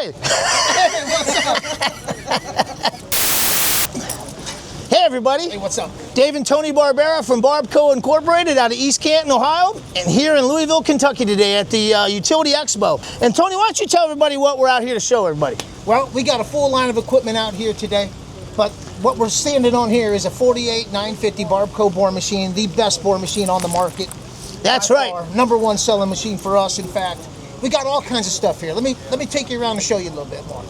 Hey! Hey, what's up? Hey, everybody. Hey, what's up? Dave and Tony Barbera from Barbco Incorporated out of East Canton, Ohio, and here in Louisville, Kentucky today at the Utility Expo. And Tony, why don't you tell everybody what we're out here to show everybody? Well, we got a full line of equipment out here today, but what we're standing on here is a 48 950 Barbco bore machine, the best bore machine on the market. That's By right. far, number one selling machine for us, in fact. We got all kinds of stuff here. Let me take you around and show you a little bit more.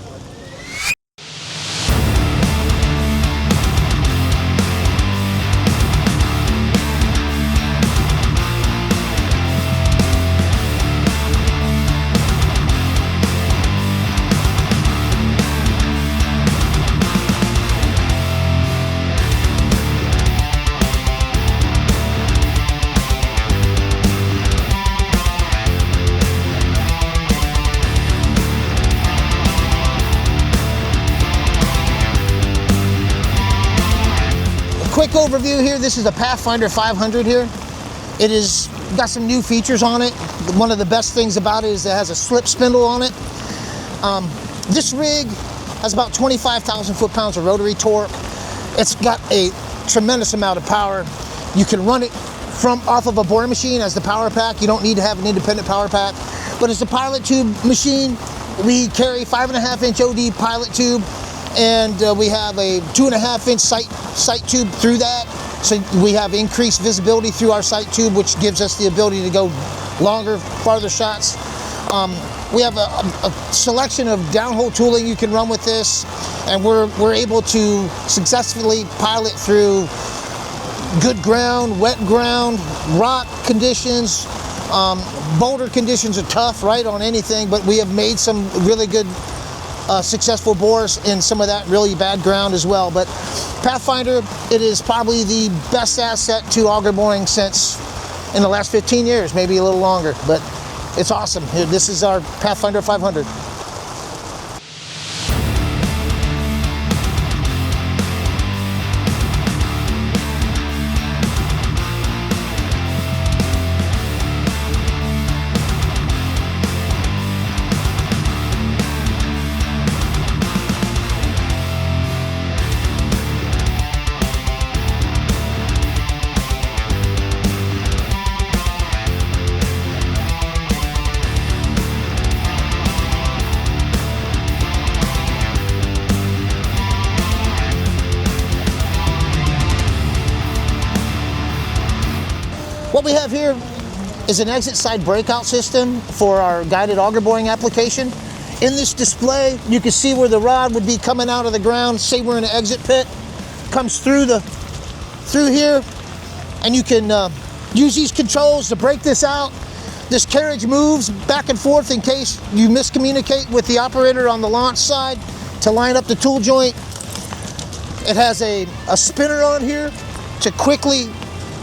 Quick overview here. This is a Pathfinder 500 here. It is got some new features on it. One of the best things about it is it has a slip spindle on it. This rig has about 25,000 foot-pounds of rotary torque. It's got a tremendous amount of power. You can run it off of a bore machine as the power pack. You don't need to have an independent power pack. But it's a pilot tube machine. We carry 5.5-inch OD pilot tube, and we have a 2.5-inch sight tube through that. So we have increased visibility through our sight tube, which gives us the ability to go longer, farther shots. We have a selection of downhole tooling you can run with this, and we're able to successfully pilot through good ground, wet ground, rock conditions. Boulder conditions are tough, right, on anything, but we have made some really good successful bores in some of that really bad ground as well. But Pathfinder, it is probably the best asset to auger boring since in the last 15 years, maybe a little longer, but it's awesome. This is our Pathfinder 500. What we have here is an exit side breakout system for our guided auger boring application. In this display, you can see where the rod would be coming out of the ground. Say we're in an exit pit, comes through here, and you can use these controls to break this out. This carriage moves back and forth in case you miscommunicate with the operator on the launch side to line up the tool joint. It has a spinner on here to quickly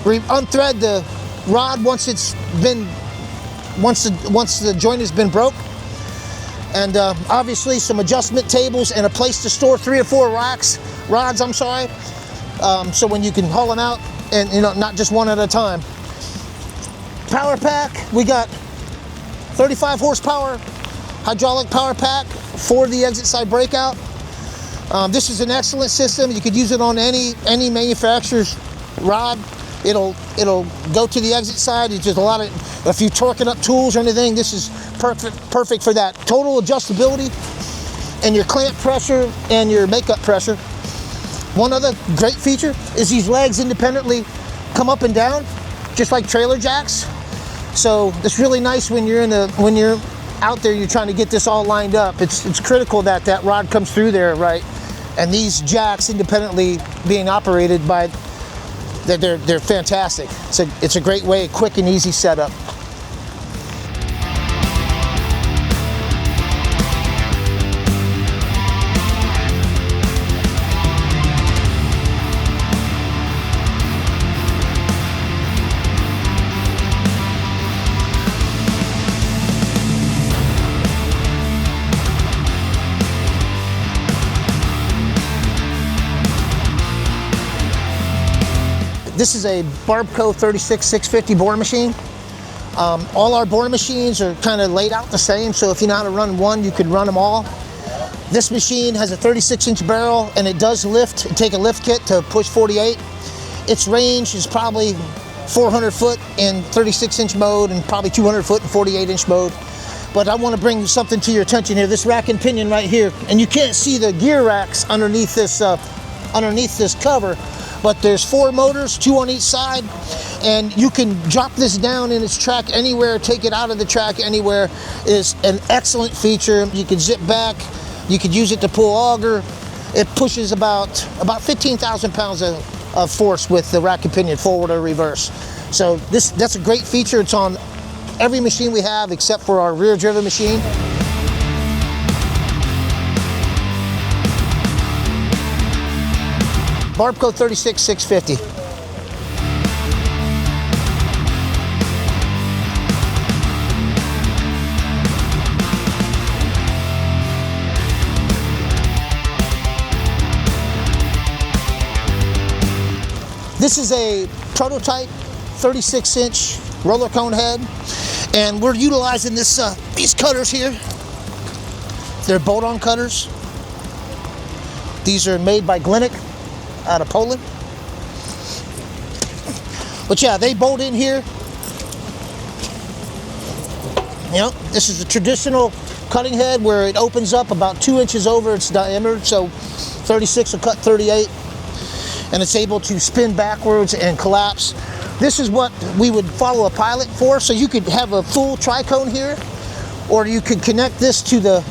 unthread the rod once the joint has been broke, and obviously some adjustment tables and a place to store 3 or 4 rods. So when you can haul them out, and not just one at a time. Power pack, we got 35 horsepower hydraulic power pack for the exit side breakout. This is an excellent system. You could use it on any manufacturer's rod. It'll go to the exit side. It's just if you're torquing up tools or anything, this is perfect for that. Total adjustability and your clamp pressure and your makeup pressure. One other great feature is these legs independently come up and down, just like trailer jacks. So it's really nice when you're out there, you're trying to get this all lined up. It's critical that rod comes through there right, and these jacks independently being operated by. They're fantastic. It's a great way, quick and easy setup. This is a Barbco 36650 bore machine. All our bore machines are kind of laid out the same, so if you know how to run one, you could run them all. This machine has a 36-inch barrel, and it does lift, take a lift kit to push 48. Its range is probably 400 foot in 36-inch mode and probably 200 foot in 48-inch mode. But I want to bring something to your attention here. This rack and pinion right here, and you can't see the gear racks underneath this cover, but there's 4 motors, 2 on each side, and you can drop this down in its track anywhere, take it out of the track anywhere. It is an excellent feature. You can zip back, you could use it to pull auger. It pushes about 15,000 pounds of force with the rack and pinion, forward or reverse. So that's a great feature. It's on every machine we have except for our rear driven machine. Barbco 36650. This is a prototype 36-inch roller cone head, and we're utilizing this these cutters here. They're bolt-on cutters. These are made by Glinick out of Poland. But yeah, they bolt in here. You know, this is a traditional cutting head where it opens up about 2 inches over its diameter, so 36 will cut 38, and it's able to spin backwards and collapse. This is what we would follow a pilot for, so you could have a full tricone here, or you could connect this to the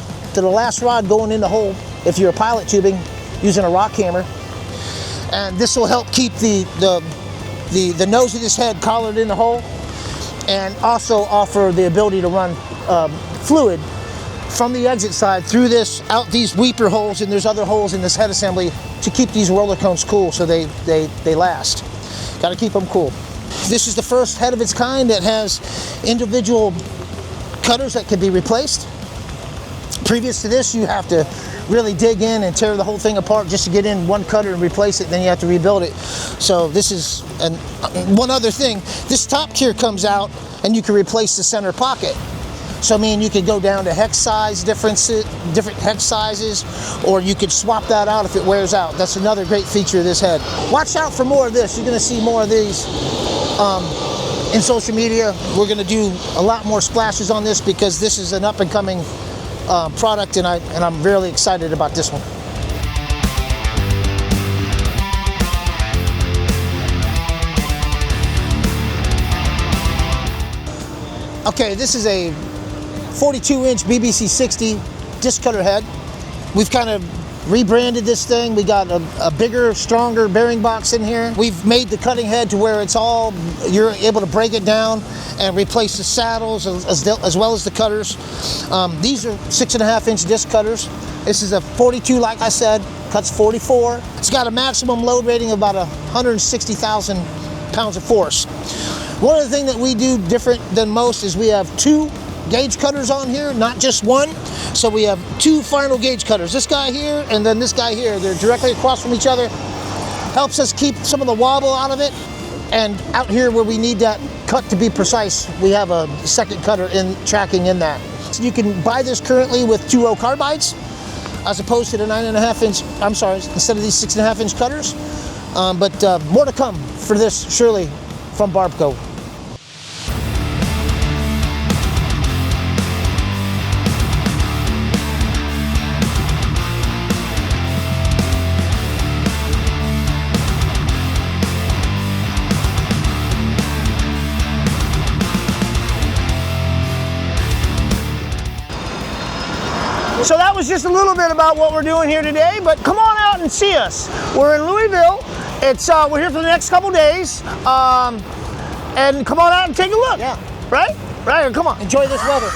last rod going in the hole if you're a pilot tubing using a rock hammer. And this will help keep the nose of this head collared in the hole, and also offer the ability to run fluid from the exit side through this, out these weeper holes, and there's other holes in this head assembly to keep these roller cones cool so they last. Got to keep them cool. This is the first head of its kind that has individual cutters that can be replaced. Previous to this, you have to really dig in and tear the whole thing apart just to get in one cutter and replace it, then you have to rebuild it. So this is, and one other thing, this top tier comes out and you can replace the center pocket. So I mean, you could go down to hex size differences, different hex sizes, or you could swap that out if it wears out. That's another great feature of this head. Watch out for more of this. You're gonna see more of these in social media. We're gonna do a lot more splashes on this because this is an up and coming product, and I'm really excited about this one. Okay, this is a 42-inch BBC 60 disc cutter head. We've kind of rebranded this thing. We got a bigger, stronger bearing box in here. We've made the cutting head to where it's all, you're able to break it down and replace the saddles as well as the cutters. These are 6.5-inch disc cutters. This is a 42, like I said, cuts 44. It's got a maximum load rating of about 160,000 pounds of force. One of the things that we do different than most is we have 2 gauge cutters on here, not just one. So we have 2 final gauge cutters. This guy here and then this guy here. They're directly across from each other. Helps us keep some of the wobble out of it. And out here where we need that cut to be precise, we have a second cutter in tracking in that. So you can buy this currently with 2.0 carbides as opposed to the 9.5-inch, I'm sorry, instead of these 6.5-inch cutters. But more to come for this, surely, from Barbco. So that was just a little bit about what we're doing here today, but come on out and see us. We're in Louisville. We're here for the next couple days, and come on out and take a look. Yeah. Right? Right, come on. Enjoy this weather.